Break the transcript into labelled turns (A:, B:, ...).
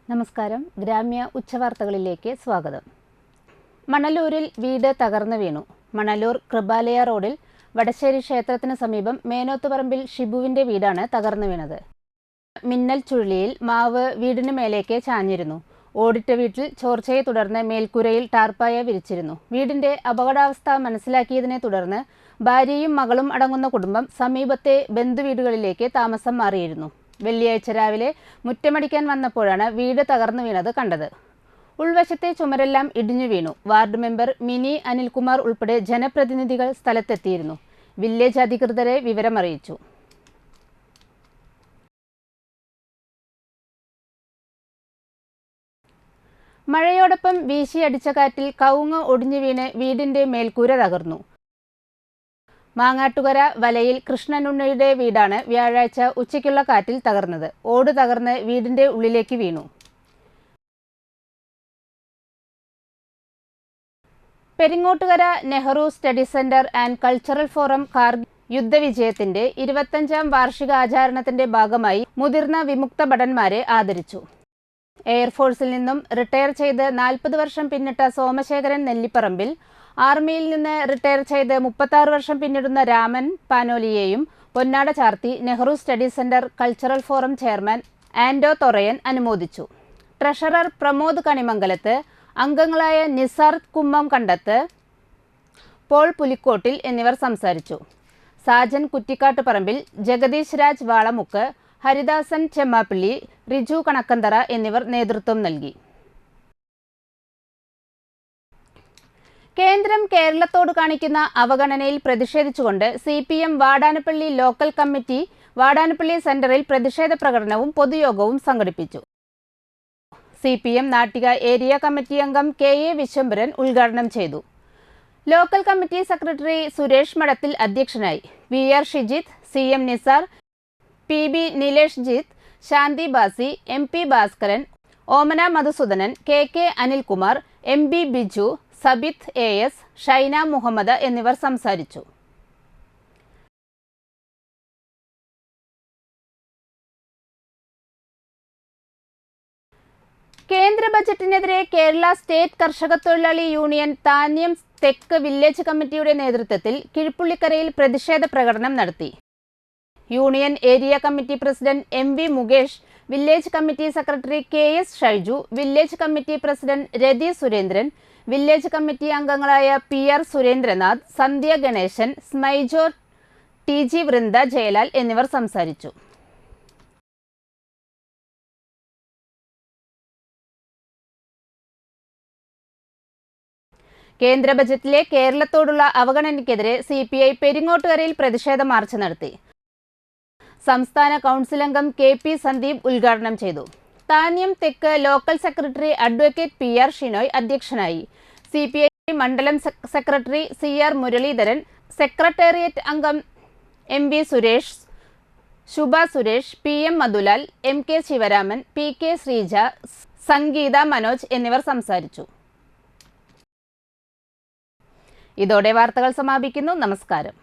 A: നമസ്കാരം. ഗ്രാമ്യ ഉച്ചവാർത്തകളിലേക്ക് സ്വാഗതം. മണലൂരിൽ വീട് തകർന്നു വീണു. മണലൂർ കൃപാലയ റോഡിൽ വടശ്ശേരി ക്ഷേത്രത്തിന് സമീപം മേനോത്തുപറമ്പിൽ ഷിബുവിന്റെ വീടാണ് തകർന്നു വീണത്. മിന്നൽ ചുഴലിയിൽ മാവ് വീടിന് മേലേക്ക് ചാഞ്ഞിരുന്നു. ഓടിട്ട വീട്ടിൽ ചോർച്ചയെ തുടർന്ന് മേൽക്കൂരയിൽ ടാർപ്പായ വിരിച്ചിരുന്നു. വീടിന്റെ അപകടാവസ്ഥ മനസ്സിലാക്കിയതിനെ തുടർന്ന് ഭാര്യയും മകളും അടങ്ങുന്ന കുടുംബം സമീപത്തെ ബന്ധുവീടുകളിലേക്ക് താമസം മാറിയിരുന്നു. വെള്ളിയാഴ്ച രാവിലെ മുറ്റമടിക്കാൻ വന്നപ്പോഴാണ് വീട് തകർന്നു വീണത് കണ്ടത്. ഉൾവശത്തെ ചുമരെല്ലാം ഇടിഞ്ഞു വീണു. വാർഡ് മെമ്പർ മിനി അനിൽകുമാർ ഉൾപ്പെടെ ജനപ്രതിനിധികൾ സ്ഥലത്തെത്തിയിരുന്നു. വില്ലേജ് അധികൃതരെ വിവരമറിയിച്ചു. മഴയോടൊപ്പം വീശിയടിച്ച കാറ്റിൽ കവുങ്ങ് ഒടിഞ്ഞു വീണ് വീടിന്റെ മേൽക്കൂര തകർന്നു. മാങ്ങാട്ടുകര വലയിൽ കൃഷ്ണനുണ്ണിയുടെ വീടാണ് വ്യാഴാഴ്ച ഉച്ചയ്ക്കുള്ള കാറ്റിൽ തകർന്നത്. ഓട് തകർന്ന് വീടിന്റെ ഉള്ളിലേക്ക് വീണു. Peringottukara Nehru study centre and cultural forum Kargil യുദ്ധവിജയത്തിന്റെ 25ാം വാർഷികാചരണത്തിന്റെ ഭാഗമായി മുതിർന്ന വിമുക്ത ഭടന്മാരെ ആദരിച്ചു. എയർഫോഴ്സിൽ നിന്നും റിട്ടയർ ചെയ്ത് 40 വർഷം പിന്നിട്ട സോമശേഖരൻ നെല്ലിപ്പറമ്പിൽ, ആർമിയിൽ നിന്ന് റിട്ടയർ ചെയ്ത് 36 വർഷം പിന്നിടുന്ന രാമൻ പാനോലിയെയും പൊന്നാട ചാർത്തി Nehru study centre cultural forum chairman Ando Thorayan അനുമോദിച്ചു. ട്രഷറർ പ്രമോദ് കണിമംഗലത്ത്, അംഗങ്ങളായ നിസാർ കുമ്മം കണ്ടത്ത്, പോൾ പുലിക്കോട്ടിൽ എന്നിവർ സംസാരിച്ചു. സാജൻ കുറ്റിക്കാട്ട് പറമ്പിൽ, ജഗദീഷ് രാജ് വാളമുക്ക്, ഹരിദാസൻ ചെമ്മാപ്പിള്ളി, റിജു കണക്കന്തറ എന്നിവർ നേതൃത്വം നൽകി. കേന്ദ്രം കേരളത്തോട് കാണിക്കുന്ന അവഗണനയിൽ പ്രതിഷേധിച്ചുകൊണ്ട് CPM Vadanappally local committee Vadanappally സെന്ററിൽ പ്രതിഷേധ പ്രകടനവും പൊതുയോഗവും സംഘടിപ്പിച്ചു. CPM നാട്ടിക ഏരിയ കമ്മിറ്റി അംഗം KA വിശ്വംഭരൻ ഉദ്ഘാടനം ചെയ്തു. ലോക്കൽ കമ്മിറ്റി സെക്രട്ടറി സുരേഷ് മഠത്തിൽ അധ്യക്ഷനായി. VR Shijith, CM Nisar, PB Nilesh Jith, ശാന്തി ബാസി, MP ഭാസ്കരൻ, ഓമന Madhusoodanan, KK Anilkumar, MB Biju, Sabith AS, Shaina Muhammad എന്നിവർ സംസാരിച്ചു. കേന്ദ്ര ബജറ്റിനെതിരെ കേരള സ്റ്റേറ്റ് കർഷക തൊഴിലാളി യൂണിയൻ താന്യം തെക്ക് വില്ലേജ് കമ്മിറ്റിയുടെ നേതൃത്വത്തിൽ കിഴുപ്പുള്ളിക്കരയിൽ പ്രതിഷേധ പ്രകടനം നടത്തി. Union area committee president MV Mukesh, village committee secretary KS Shaiju, village committee president Rathi Surendran, village committee അംഗങ്ങളായ PR സുരേന്ദ്രനാഥ്, സന്ധ്യ ഗണേശൻ, സ്മൈജോ, TG വൃന്ദ ജയലാൽ എന്നിവർ സംസാരിച്ചു. കേന്ദ്ര ബജറ്റിലെ കേരളത്തോടുള്ള അവഗണനയ്ക്കെതിരെ CPI പെരിങ്ങോട്ടുകരയിൽ പ്രതിഷേധ മാർച്ച് നടത്തി. സംസ്ഥാന കൗൺസിൽ അംഗം KP സന്ദീപ് ഉദ്ഘാടനം ചെയ്തു. താന്യം തെക്ക് local secretary advocate PR Shinoy അധ്യക്ഷനായി. CPI മണ്ഡലം സെക്രട്ടറി CR മുരളീധരൻ, സെക്രട്ടേറിയറ്റ് അംഗം MV Suresh, Shubha Suresh, PM Madhulal, MK Sivaraman, PK Sreeja, Sangeetha Manoj എന്നിവർ സംസാരിച്ചു. ഇതോടെ വാർത്തകൾ സമാപിക്കുന്നു. നമസ്കാരം.